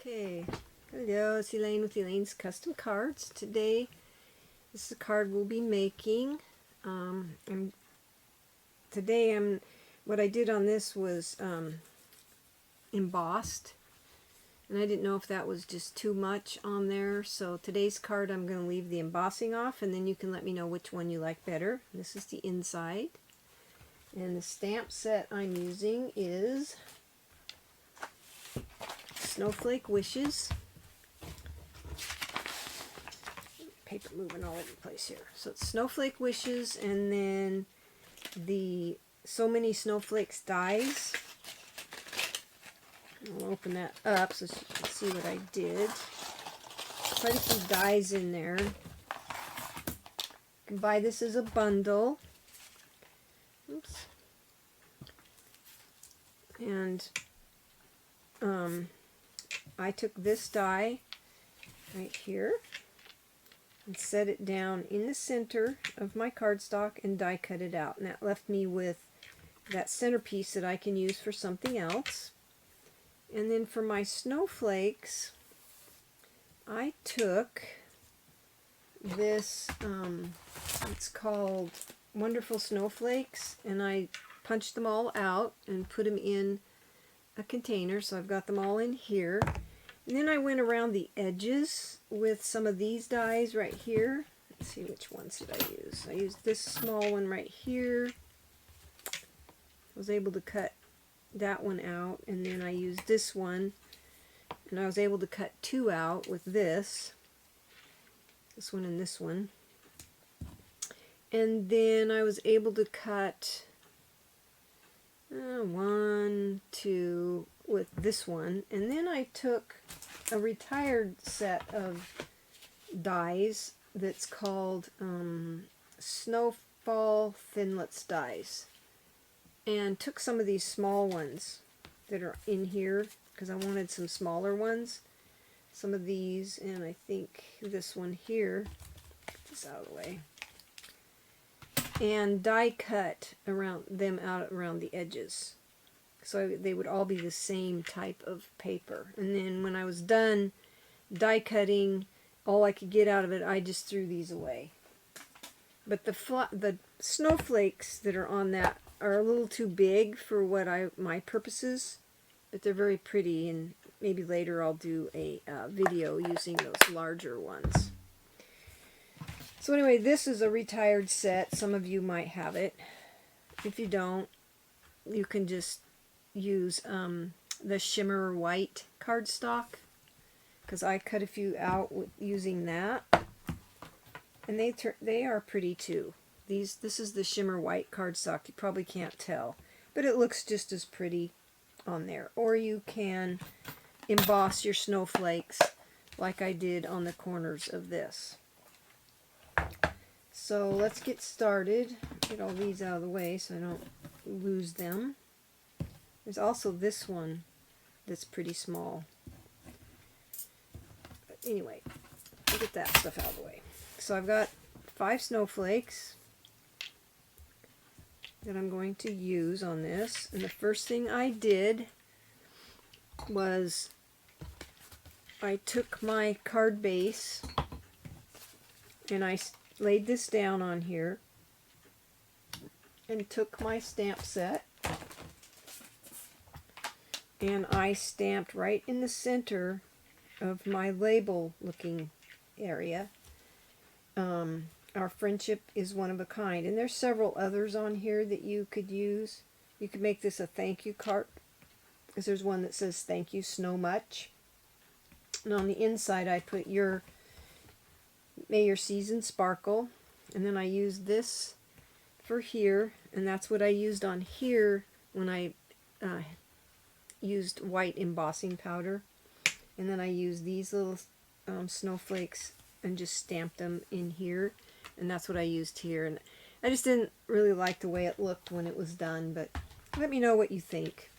Okay, hello, it's Elaine with Elaine's Custom Cards. Today, this is a card we'll be making. What I did on this was embossed, and I didn't know if that was just too much on there. So today's card, I'm going to leave the embossing off, and then you can let me know which one you like better. This is the inside, and the stamp set I'm using is Snowflake Wishes. Paper moving all over the place here. So it's Snowflake Wishes, and then the So Many Snowflakes dies. I'll open that up so you can see what I did. Quite a few dies in there. You can buy this as a bundle. Oops. And I took this die right here and set it down in the center of my cardstock and die cut it out. And that left me with that centerpiece that I can use for something else. And then for my snowflakes, I took this, it's called Wonderful Snowflakes, and I punched them all out and put them in a container. So I've got them all in here. And then I went around the edges with some of these dies right here. Let's see, which ones did I use? I used this small one right here. I was able to cut that one out, and then I used this one, and I was able to cut two out with this one and this one. And then I was able to cut one, two with this one, and then I took a retired set of dies that's called Snowfall Thinlits dies, and took some of these small ones that are in here because I wanted some smaller ones. Some of these, and I think this one here, get this out of the way, and die cut around them out around the edges, so they would all be the same type of paper. And then when I was done die cutting all I could get out of it, I just threw these away. But the snowflakes that are on that are a little too big for my purposes, but they're very pretty, and maybe later I'll do a video using those larger ones. So anyway, this is a retired set. Some of you might have it. If you don't, you can just use the shimmer white cardstock, because I cut a few out using that, and they are pretty too. This is the shimmer white cardstock. You probably can't tell, but it looks just as pretty on there. Or you can emboss your snowflakes like I did on the corners of this. So let's get started. Get all these out of the way so I don't lose them. There's also this one that's pretty small. But anyway, I'll get that stuff out of the way. So I've got 5 snowflakes that I'm going to use on this. And the first thing I did was I took my card base and I laid this down on here and took my stamp set, and I stamped right in the center of my label looking area. Our friendship is one of a kind, and there's several others on here that you could use. You could make this a thank you card, because there's one that says thank you so much, and on the inside I put may your season sparkle, and then I used this for here, and that's what I used on here when I used white embossing powder. And then I used these little snowflakes and just stamped them in here, and that's what I used here. And I just didn't really like the way it looked when it was done, but let me know what you think.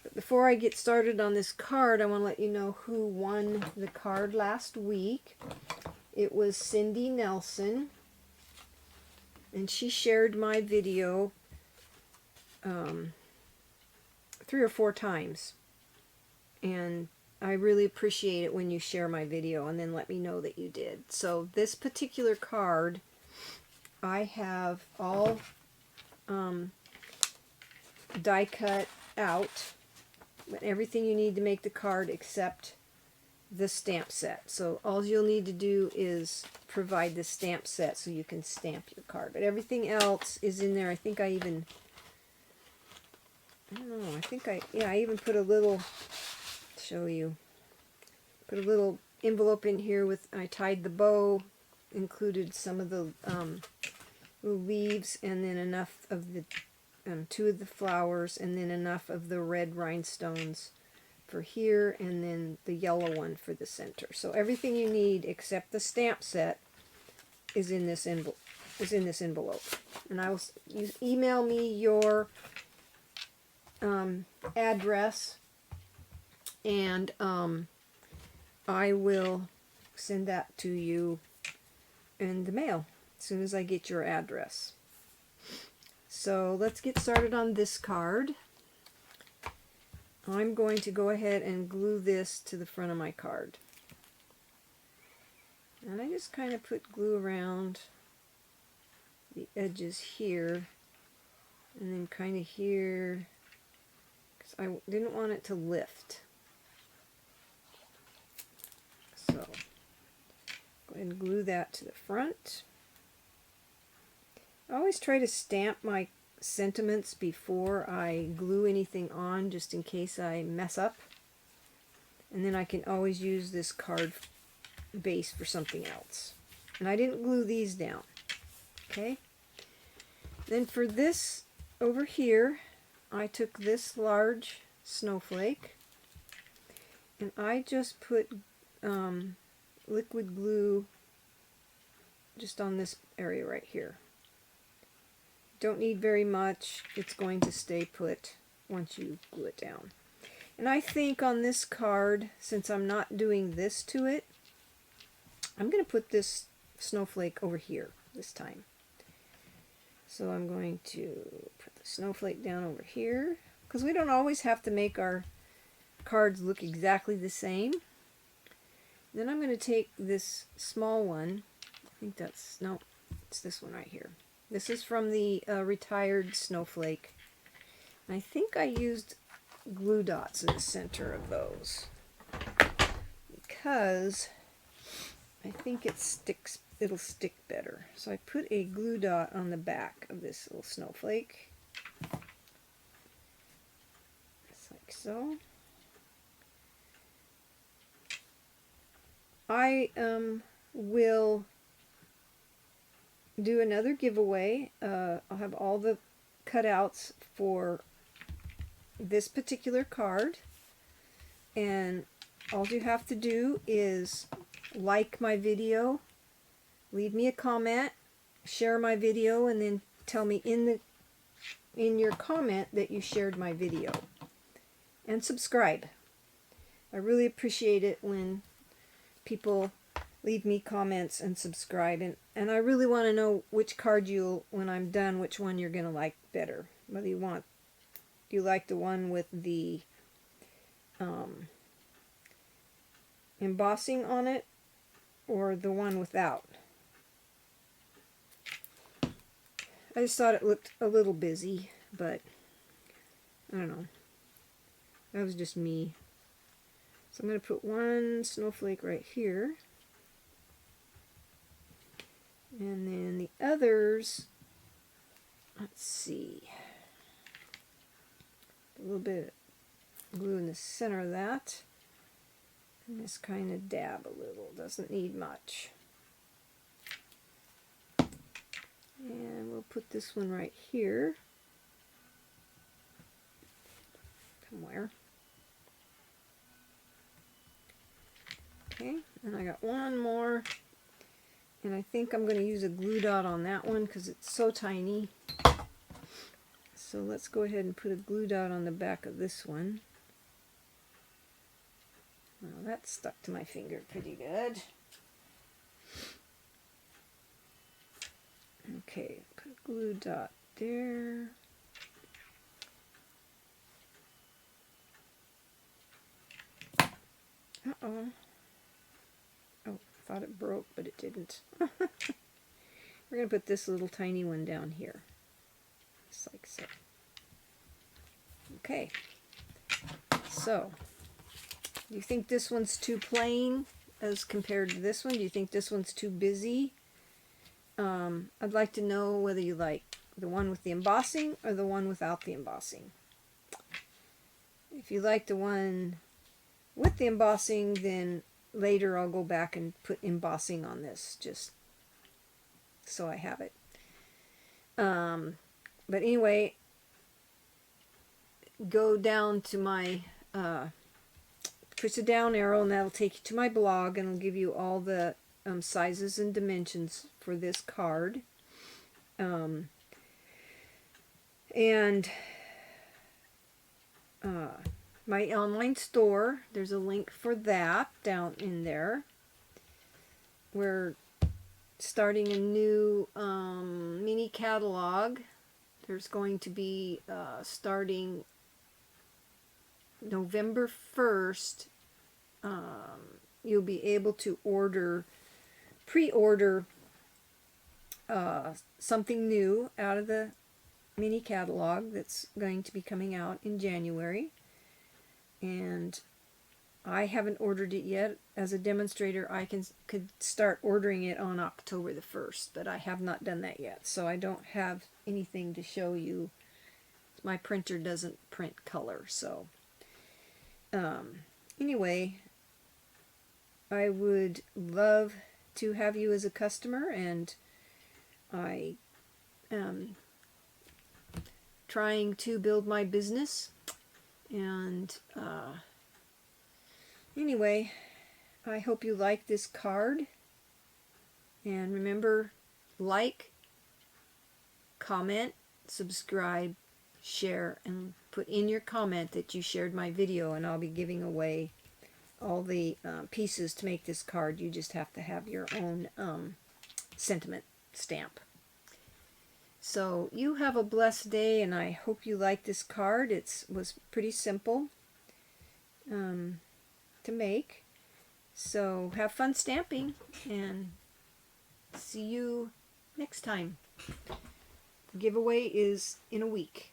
But before I get started on this card, I want to let you know who won the card last week. It was Cindy Nelson, and she shared my video 3 or 4 times, and I really appreciate it when you share my video and then let me know that you did. So this particular card, I have all die cut out, everything you need to make the card except the stamp set. So all you'll need to do is provide the stamp set so you can stamp your card. But everything else is in there. I think I even, I don't know, I even put a little, show you, put a little envelope in here with, I tied the bow, included some of the little leaves, and then enough of the, 2 of the flowers, and then enough of the red rhinestones for here, and then the yellow one for the center. So everything you need except the stamp set is in this envelope. And I will, you email me your address, and I will send that to you in the mail as soon as I get your address. So let's get started on this card. I'm going to go ahead and glue this to the front of my card. And I just kind of put glue around the edges here, and then kind of here, because I didn't want it to lift. So go ahead and glue that to the front. I always try to stamp my sentiments before I glue anything on, just in case I mess up. And then I can always use this card base for something else. And I didn't glue these down. Okay? Then for this over here, I took this large snowflake and I just put liquid glue just on this area right here. Don't need very much. It's going to stay put once you glue it down. And I think on this card, since I'm not doing this to it, I'm going to put this snowflake over here this time. So I'm going to put the snowflake down over here, because we don't always have to make our cards look exactly the same. Then I'm going to take this small one. I think that's, no, it's this one right here. This is from the retired Snowflake. And I think I used glue dots in the center of those, because I think it'll stick better. So I put a glue dot on the back of this little snowflake. Just like so. I will do another giveaway. I'll have all the cutouts for this particular card, and all you have to do is like my video, leave me a comment, share my video, and then tell me in your comment that you shared my video, and subscribe. I really appreciate it when people leave me comments and subscribe, and I really want to know which card when I'm done, which one you're going to like better. Whether you like the one with the embossing on it, or the one without. I just thought it looked a little busy, but I don't know. That was just me. So I'm going to put one snowflake right here. And then the others, let's see, a little bit of glue in the center of that, and just kind of dab a little, doesn't need much. And we'll put this one right here somewhere. Okay, and I got one more. And I think I'm going to use a glue dot on that one because it's so tiny. So let's go ahead and put a glue dot on the back of this one. Well, that stuck to my finger pretty good. Okay, put a glue dot there. Uh-oh. Oh, I thought it broke, but it didn't. We're going to put this little tiny one down here. Just like so. Okay. So, do you think this one's too plain as compared to this one? Do you think this one's too busy? I'd like to know whether you like the one with the embossing or the one without the embossing. If you like the one with the embossing, then later I'll go back and put embossing on this, just so I have it. But anyway, go down to my, push the down arrow and that'll take you to my blog and it'll give you all the sizes and dimensions for this card. My online store, there's a link for that down in there. We're starting a new mini catalog. There's going to be starting November 1st. You'll be able to pre-order something new out of the mini catalog that's going to be coming out in January. And I haven't ordered it yet. As a demonstrator, I could start ordering it on October the 1st, but I have not done that yet, so I don't have anything to show you. My printer doesn't print color, so anyway, I would love to have you as a customer, and I am trying to build my business. And anyway, I hope you like this card. And remember, like, comment, subscribe, share, and put in your comment that you shared my video, and I'll be giving away all the pieces to make this card. You just have to have your own sentiment stamp. So you have a blessed day, and I hope you like this card. It was pretty simple to make. So have fun stamping, and see you next time. The giveaway is in a week.